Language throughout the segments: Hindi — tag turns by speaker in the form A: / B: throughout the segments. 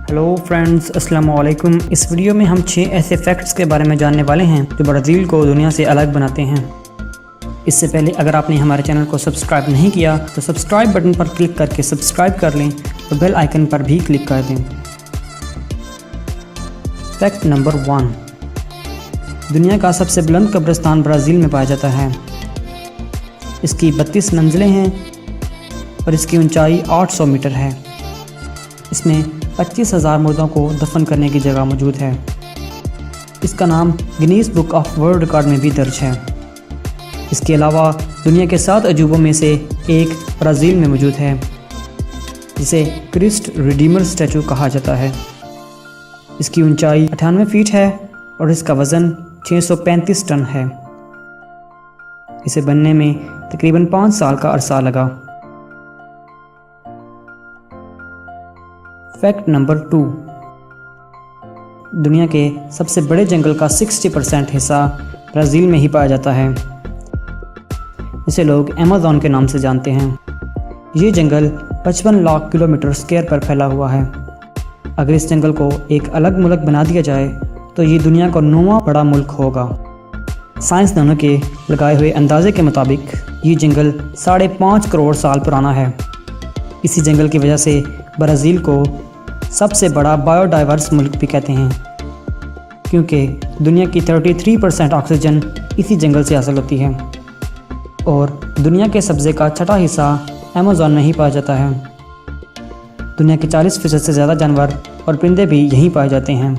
A: हेलो फ्रेंड्स, अस्सलाम वालेकुम। इस वीडियो में हम 6 ऐसे फैक्ट्स के बारे में जानने वाले हैं जो ब्राज़ील को दुनिया से अलग बनाते हैं। इससे पहले अगर आपने हमारे चैनल को सब्सक्राइब नहीं किया तो सब्सक्राइब बटन पर क्लिक करके सब्सक्राइब कर लें और बेल आइकन पर भी क्लिक कर दें। फैक्ट नंबर 1, दुनिया का सबसे बुलंद कब्रिस्तान ब्राज़ील में पाया जाता है। इसकी 32 मंजिलें हैं और इसकी ऊंचाई 800 मीटर है। इसमें 25,000 मुर्दों को दफन करने की जगह मौजूद है। इसका नाम Guinness book of world record में भी दर्ज है। इसके अलावा दुनिया के 7 अजूबों में से एक ब्राज़ील में मौजूद है, जिसे क्रिस्ट रिडीमर स्टैचू कहा जाता है। इसकी ऊंचाई 98 फीट है और इसका वज़न 635 टन है। इसे बनने में तकरीबन 5 साल का अरसा लगा। फैक्ट नंबर 2, दुनिया के सबसे बड़े जंगल का 60% हिस्सा ब्राज़ील में ही पाया जाता है। इसे लोग अमेज़न के नाम से जानते हैं। ये जंगल 55 लाख किलोमीटर स्क्वायर पर फैला हुआ है। अगर इस जंगल को एक अलग मुल्क बना दिया जाए तो ये दुनिया का 9वां बड़ा मुल्क होगा। साइंसदानों के लगाए हुए अंदाजे के मुताबिक ये जंगल 5.5 करोड़ साल पुराना है। इसी जंगल की वजह से ब्राज़ील को सबसे बड़ा बायोडाइवर्स मुल्क भी कहते हैं, क्योंकि दुनिया की 33% ऑक्सीजन इसी जंगल से हासिल होती है और दुनिया के सब्ज़े का छठा हिस्सा अमेज़न में ही पाया जाता है। दुनिया के 40% से ज़्यादा जानवर और परिंदे भी यहीं पाए जाते हैं।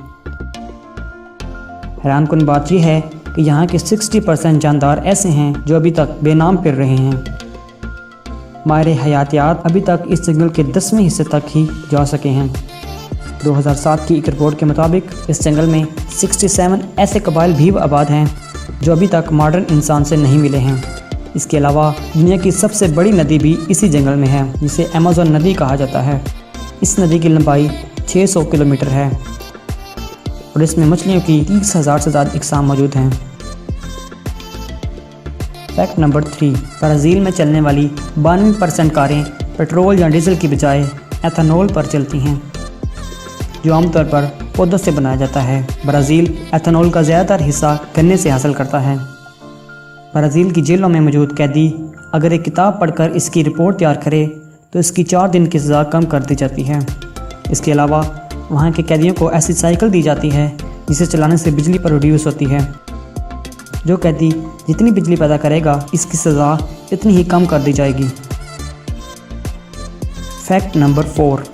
A: हैरानकुन बात यह है कि यहाँ के 60% जानदार ऐसे हैं जो अभी तक बेनाम फिर रहे हैं। माहिर हयातियात अभी तक इस जंगल के 10वें हिस्से तक ही जा सके हैं। 2007 की एक रिपोर्ट के मुताबिक इस जंगल में 67 ऐसे कबाइल भी आबाद हैं जो अभी तक मॉडर्न इंसान से नहीं मिले हैं। इसके अलावा दुनिया की सबसे बड़ी नदी भी इसी जंगल में है, जिसे अमेज़न नदी कहा जाता है। इस नदी की लंबाई 600 किलोमीटर है और इसमें मछलियों की 30,000 से ज़्यादा इकसाम मौजूद हैं। फैक्ट नंबर 3, ब्राज़ील में चलने वाली 92% कारें पेट्रोल या डीजल की बजाय एथेनॉल पर चलती हैं, जो आमतौर पर पौधों से बनाया जाता है। ब्राज़ील एथेनॉल का ज़्यादातर हिस्सा गन्ने से हासिल करता है। ब्राज़ील की जेलों में मौजूद कैदी अगर एक किताब पढ़कर इसकी रिपोर्ट तैयार करे तो इसकी 4 दिन की सज़ा कम कर दी जाती है। इसके अलावा वहाँ के कैदियों को ऐसी साइकिल दी जाती है जिसे चलाने से बिजली प्रोड्यूस होती है। जो कैदी जितनी बिजली पैदा करेगा, इसकी सज़ा इतनी ही कम कर दी जाएगी। फैक्ट नंबर 4,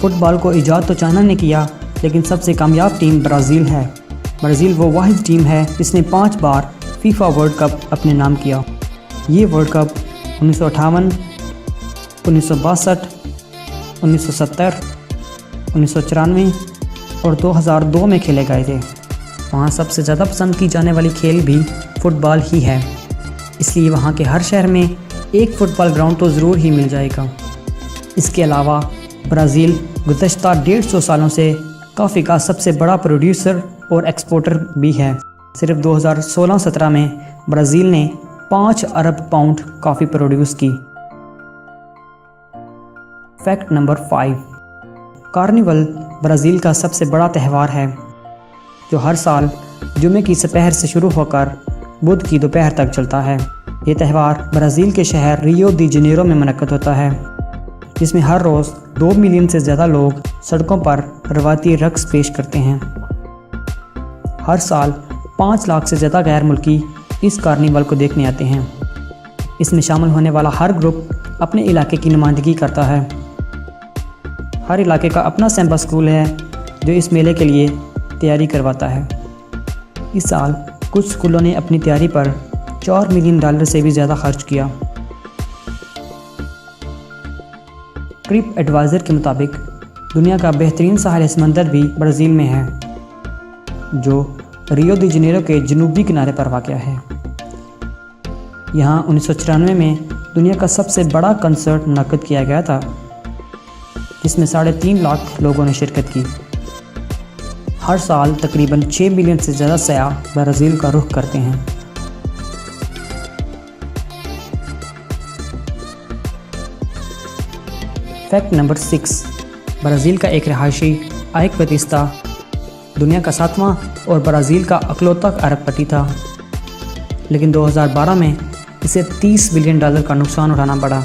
A: फुटबॉल को ईजाद तो चाइना ने किया, लेकिन सबसे कामयाब टीम ब्राज़ील है। ब्राज़ील वो वाहिद टीम है जिसने 5 बार फीफा वर्ल्ड कप अपने नाम किया। ये वर्ल्ड कप 1958, 1962, 1970, 1994 और 2002 में खेले गए थे। वहाँ सबसे ज़्यादा पसंद की जाने वाली खेल भी फुटबॉल ही है, इसलिए वहाँ के हर शहर में एक फ़ुटबॉल ग्राउंड तो ज़रूर ही मिल जाएगा। इसके अलावा ब्राज़ील गुज़श्ता 150 सालों से कॉफ़ी का सबसे बड़ा प्रोड्यूसर और एक्सपोर्टर भी है। सिर्फ 2016-17 में ब्राज़ील ने 5 अरब पाउंड कॉफ़ी प्रोड्यूस की। फैक्ट नंबर 5, कार्निवल ब्राज़ील का सबसे बड़ा त्यौहार है, जो हर साल जुमे की दोपहर से शुरू होकर बुध की दोपहर तक चलता है। ये त्यौहार ब्राज़ील के शहर रियो दी जनेरो में मुनक्कद होता है, जिसमें हर रोज़ 2 मिलियन से ज़्यादा लोग सड़कों पर रवायती रक़्स पेश करते हैं। हर साल 5 लाख से ज़्यादा गैर मुल्की इस कार्निवल को देखने आते हैं। इसमें शामिल होने वाला हर ग्रुप अपने इलाके की नुमाइंदगी करता है। हर इलाके का अपना सैम्बा स्कूल है जो इस मेले के लिए तैयारी करवाता है। इस साल कुछ स्कूलों ने अपनी तैयारी पर $4 मिलियन से भी ज़्यादा खर्च किया। ट्रिप एडवाइज़र के मुताबिक दुनिया का बेहतरीन साहिल समंदर भी ब्राज़ील में है, जो रियो दी जनेरो के जनूबी किनारे पर वाक़या है। यहाँ 1994 में दुनिया का सबसे बड़ा कंसर्ट मुनक्कद किया गया था, जिसमें 3.5 लाख लोगों ने शिरकत की। हर साल तकरीबन 6 मिलियन से ज़्यादा सयाह ब्राज़ील का रुख करते हैं। फैक्ट नंबर 6, ब्राज़ील का एक रहायशी आयकबतिस्ता दुनिया का 7वां और ब्राज़ील का अकलौता अरबपति था, लेकिन 2012 में इसे $30 बिलियन का नुकसान उठाना पड़ा,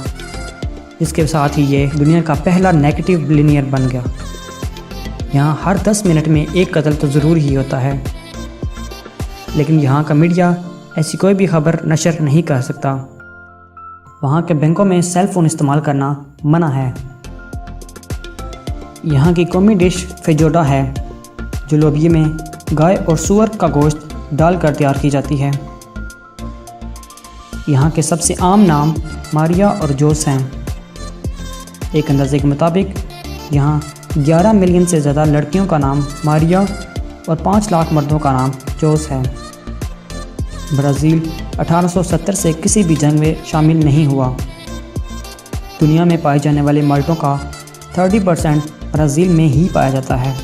A: जिसके साथ ही ये दुनिया का पहला नेगेटिव बिलियनियर बन गया। यहाँ हर 10 मिनट में एक कत्ल तो ज़रूर ही होता है, लेकिन यहाँ का मीडिया ऐसी कोई भी खबर नशर नहीं कर सकता। वहाँ के बैंकों में सेल फ़ोन इस्तेमाल करना मना है। यहाँ की कौमी डिश फेजोडा है, जो लोबिये में गाय और सूअर का गोश्त डालकर तैयार की जाती है। यहाँ के सबसे आम नाम मारिया और जोस हैं। एक अंदाजे के मुताबिक यहाँ 11 मिलियन से ज़्यादा लड़कियों का नाम मारिया और 5 लाख मर्दों का नाम जोस है। ब्राज़ील 1870 से किसी भी जंग में शामिल नहीं हुआ। दुनिया में पाए जाने वाले माल्टों का 30% ब्राज़ील में ही पाया जाता है।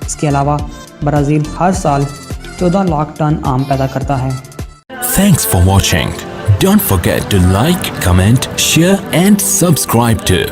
A: इसके अलावा ब्राज़ील हर साल 14 लाख टन आम पैदा करता है।
B: Thanks for watching. Don't forget to like, comment, share and subscribe to